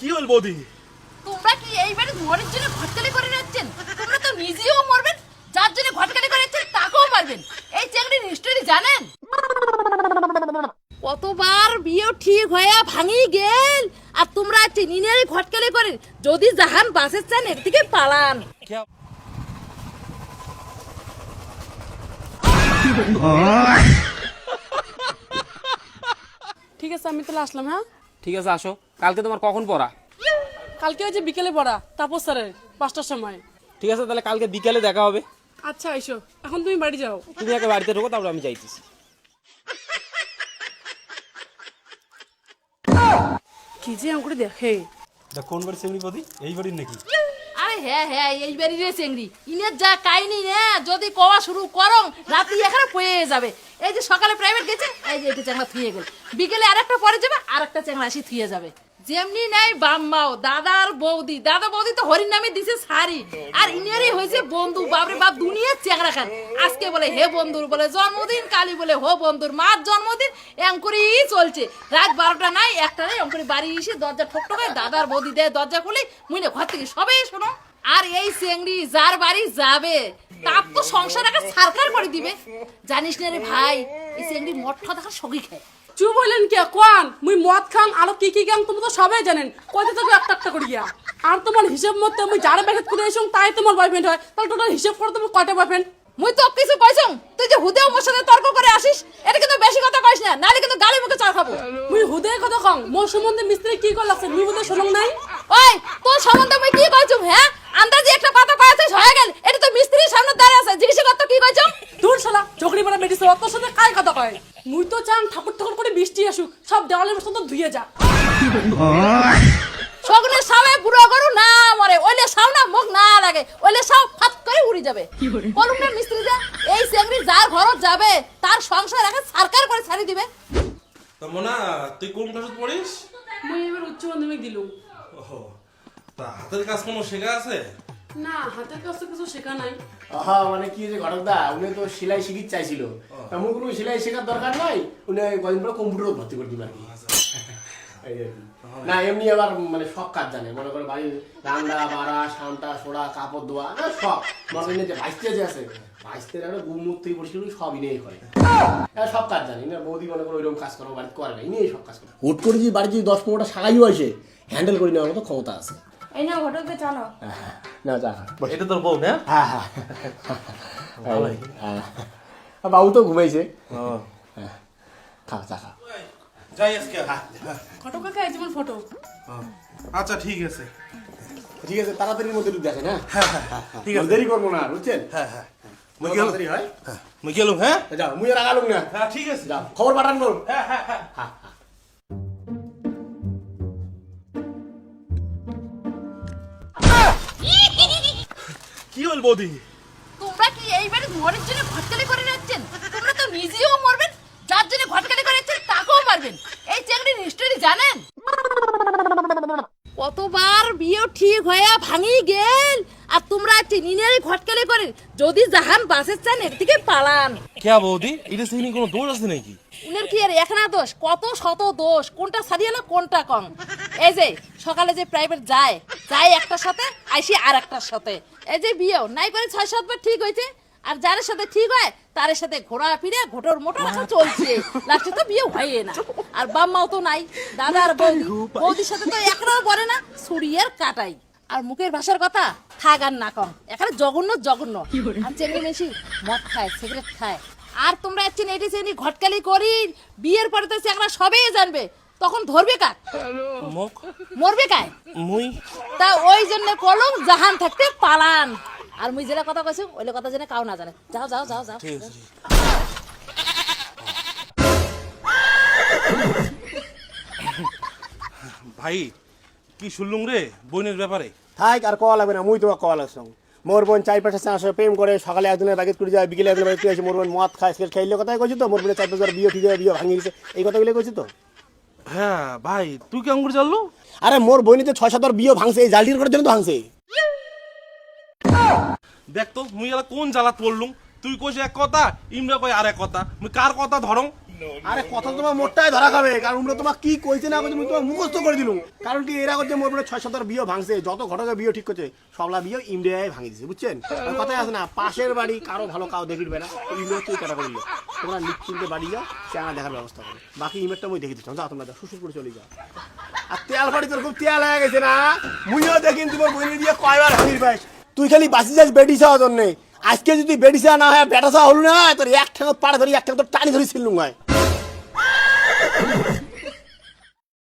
কি হল বৌদি? তোমরা কি এইবারে মরার জন্য ঘটকালি করে যাচ্ছেন? তোমরা তো নিজেও মরবেন, যার জন্য ঘটকালি করে যাচ্ছেন তাকেও মারবেন। এই চেংড়ির হিস্টোরি জানেন? কতবার বিয়ে ঠিক হয়ে ভাঙি গেল, আর তোমরা চিনিনের ঘটকালি করেন। যদি জাহান বাসের চান এর থেকে পালান। ঠিক আছে, আমি তাহলে আসলাম। হ্যাঁ ঠিক আছে, আসো। কালকে তোমার কখন পড়া? কালকে হচ্ছে বিকেলে পড়া, তাপস স্যারের 5টার সময়। ঠিক আছে, তাহলে কালকে বিকেলে দেখা হবে। আচ্ছা আইসো, এখন তুমি বাড়ি যাও। তুমি আগে বাড়িতে ঢোকো, তারপর আমি যাইতেছি। কি যে আমাকে দেখে। কোন বাড়ি চেংড়ি বৌদি? এই বাড়ির নাকি? আরে হ্যাঁ হ্যাঁ, এইবারই রে চেংড়ি। ইনের যা কাহিনী না, যদি কওয়া শুরু করং রাতে এখানে পড়ে যাবে। এই যে সকালে প্রাইভেট গেছে, এই যে এটা চ্যাংড়া থুয়ে গেল। বিকেলে আরেকটা পরে যাবে, আরেকটা চ্যাংড়া আসি থুয়ে যাবে। যেমনি নাই বাম্মাও দাদার বৌদি, দাদা বৌদি তো হরির নামে দিছে সারি, আর ইনেরই হয়েছে বন্ধু। বাপরে বাপ, দুনিয়ার চ্যাংড়া খান। আজকে বলে হে বন্ধুর বলে জন্মদিন, কালি বলে হো বন্ধুর মার জন্মদিন। এঙ্করেই চলছে। রাত 12টা নাই, একটা নাই, এঙ্করে বাড়ি এসে দরজা ঠকঠকায়, দাদার বৌদি দেয় দরজা খুলি, মুইনে ঘর থেকে সবাই শোনো। আর এই চেংড়ি যার বাড়ি যাবে তার তো সংসার একটা সরকার করে দিবে। জানিস না রে ভাই, এই চেংড়ি মঠটা দেখা সগি খায়। চুপ হইলেন কে কোন? মুই মদ খাম, আলো কি কি গাম তুমি তো সবাই জানেন। কইতে তো একটা একটা করিয়া। আর তোমার হিসাব মতে মুই যারা ব্যাকেট করে এসং তাই তোমার বয়ফ্রেন্ড হয়। তাহলে টোটাল হিসাব করে তুমি কয়টা বয়ফ্রেন্ড? মুই তো কিছু কইছং, তুই যে হুদেও মোর সাথে তর্ক করে আসিস, এটা কিন্তু বেশি কথা কইস না, নালে কিন্তু গালি মুখে চড় খাবো। মুই হুদে কথা কম, মোর সম্বন্ধে মিস্ত্রি কি কল আছে মুই বোধহয় শুনং নাই। ওই তোর সম্বন্ধে মুই কি কইছুম? হ্যাঁ, আন্দাজি একটা কথা কইছিস হয়ে গেল। এটা তো মিস্ত্রির সামনে দাঁড়িয়ে আছে, জিজ্ঞাসা কর তো কি কইছং। দূর শালা চকরি মারা মেডিসিন তোর সাথে কাই কথা কয়? মুই তো চান ঠাকুর ঠাকুর করে বৃষ্টি আসুক, সব দেওয়ালের মতো ধুয়ে যা। সগনের সামনে বুড়ো গরু না মরে, ওইলে সাও না মুখ না লাগে, ওইলে সাও ফাত করে উড়ি যাবে। বলুন না মিস্ত্রি যা, এই চেংড়ি যার ঘরত যাবে তার সংসার এখন সরকার করে ছাড়ি দিবে। তা মোনা, তুই কোন ক্লাসে পড়িস? মুই এবার উচ্চ মাধ্যমিক দিলুম। ওহো, তা হাতের কাজ কোনো শেখা আছে? না, হাতের কাছে কিছু শেখা নাই। মানে কি যে ঘটকদা, উনি তো সেলাই শিখিত চাইছিল। তেমন কোনো সেলাই শেখার দরকার নাই, উনি কদিন পরে কম্পিউটার ভর্তি করে দিবেন আর কি। এই আর কি। না এমনি আবার মানে সব কাজ জানে, মনে করে বাড়ির রান্না বাড়া সান্তা সোড়া কাপড় ধোয়া সব। মনে করেন যে ভাইস্তে যে আছে, ভাইস্তের একটা গুমূর্তি পরিষ্কার সব ইনিই করে। সব কাজ জানি না, বৌদি মনে করে ওইরকম কাজ করো বাড়িতে করে না, ইনিই সব কাজ করে। হুট করে যদি বাড়ি যদি 10-15টা সারাইও আসে, হ্যান্ডেল করে নেওয়ার মতো ক্ষমতা আছে। এই না ঘটককে জানো না যা এটা তোর বউ না? হ্যাঁ হ্যাঁ বাবু তো ঘুমাইছে। খা চা খা। যাই আজকে। ফটো কাকা এই যেমন ফটো। আচ্ছা ঠিক আছে। ঠিক আছে, তাড়াতাড়ির মধ্যে একটু দেখেন। হ্যাঁ হ্যাঁ ঠিক আছে, দেরি করবো না, বুঝছেন? হ্যাঁ হ্যাঁ মুই গেলাম। তাড়াতাড়ি হয়। মুই গেলাম। হ্যাঁ যাও, মুই আর আগালুম না। হ্যাঁ ঠিক আছে, যাও, খবর পাঠান বল। হ্যাঁ হ্যাঁ হ্যাঁ। কি হল বৌদি? তোমরা কি এইবারে মরার জন্য ঘটকালি করে যাচ্ছেন? তোমরা তো নিজেও মরবেন, যার জন্য ঘটকালি করে যাচ্ছেন তাকেও মারবেন। এই চেংড়ির হিস্টোরি জানেন? কতবার বিয়ে ঠিক হয়ে ভাঙি গেল, আর তোমরা চিনিনের ঘটকালি করেন। যদি জাহান বাসের চান এর থেকে পালান। কে বৌদি? এটা সিনি কোনো দোষ আছে নাকি? উনার কি আর একনা দোষ, কত শত দোষ, কোনটা সারিয়ালো কোনটা কম। এই যে সকালে যে প্রাইভেট যায় যায় একটার সাথে, আইসি আর একটার সাথে। এই যে বিয়েও নাই করে 6-7 বার ঠিক হয়েছে, আর যার সাথে ঠিক হয় তার সাথে ঘোরা ফিরে ঘোটর মোটর এখন চলছে। লাস্টে তো বিয়ে হয় না। আর বাম্মাও তো নাই, দাদা আর বৌদি, বৌদির সাথে তো একটাও পরে না, ছুরিয়ার কাটাই। আর মুখের ভাষার কথা থাক আর না কম, এখানে জঘন্য জঘন্য। আর চেংড়ি মেশি মদ খায়, সিগারেট খায়। আর তোমরা এসছেন এটি চেনি ঘটকালি করি, বিয়ের পরে তো চেংড়া সবে জানবে, তখন ধরবে কাক, মুখ মরবে কায়। মুই তা ওই জন্য কলম জাহান থাকতে পালান। আর মুই যেটা কথা কইছি ওইলে কথা জেনে কাউ না জানে। যাও যাও যাও যাও। ঠিক আছে। ভাই কি শুনলুম রে বোনের ব্যাপারে? থাক আর কল লাগবে না, মুই তোমার কল আসলাম। মোর বোন 4-5 আসে প্রেম করে, সকালে একজনের বাগেট করে যায়, বিকেলে একজনের বাগেট করে আসে। মোর বোন মদ খায়, সিগারেট খাইলে কথাই কইছি তো, মোর বোনের 4-5 বার বিয়ে ঠিক হয়ে বিয়ে ভাঙি গেছে, এই কথাগুলো কইছি তো। হ্যাঁ ভাই, তুই কেমন করে জানলু? আরে মোর বোনই তো 6-7 বার বিয়ে ভাঙছে, এই জালটির করার জন্য তো ভাঙছে। দেখ তো মুই এলা কোন জ্বালাত পড়লুম। তুই কইস এক কথা, ইমরা কই আর এক কথা, মুই কার কথা ধরং? আরে কথা তোমার মোটটাই ধরা খাবে, কারণ উমরা তোমার কি কইছে না কইছে আমি তোমার মুখস্থ করে দিলুম। কারণ কি এরা করছে মোট 6-7 বিয়ে ভাঙছে, যত ঘটকের বিয়ে ঠিক করছে সবলা বিয়ে ইন্ডিয়ায় ভাঙি দিছে, বুঝছেন? আর কথাই আছে না, পাশের বাড়ি কারো ভালো কাউ দেখিবে না, ইন্ডিয়া তুই কাটা করিল। তোমরা নিশ্চিন্তে বাড়ি যাও, চেনা দেখার ব্যবস্থা করো, বাকি ইমেটটা মই দেখে দিচ্ছি। যাও তোমরা যাও, শ্বশুর করে চলে যাও। আর তেল ফাড়ি তোর খুব তেল হয়ে গেছে না, মুইও দেখিন তোমার বইনে দিয়ে কয়বার ভাঙির পাইস। তুই খালি বাসি যাস বেডি চাওয়ার জন্যে, আজকে যদি বেডি চাওয়া না হয় বেটা চাওয়া হলো না, তোর এক ঠেঙত পাড়ে ধরি এক ঠেঙত টানি ধরি ছিলুম হয়।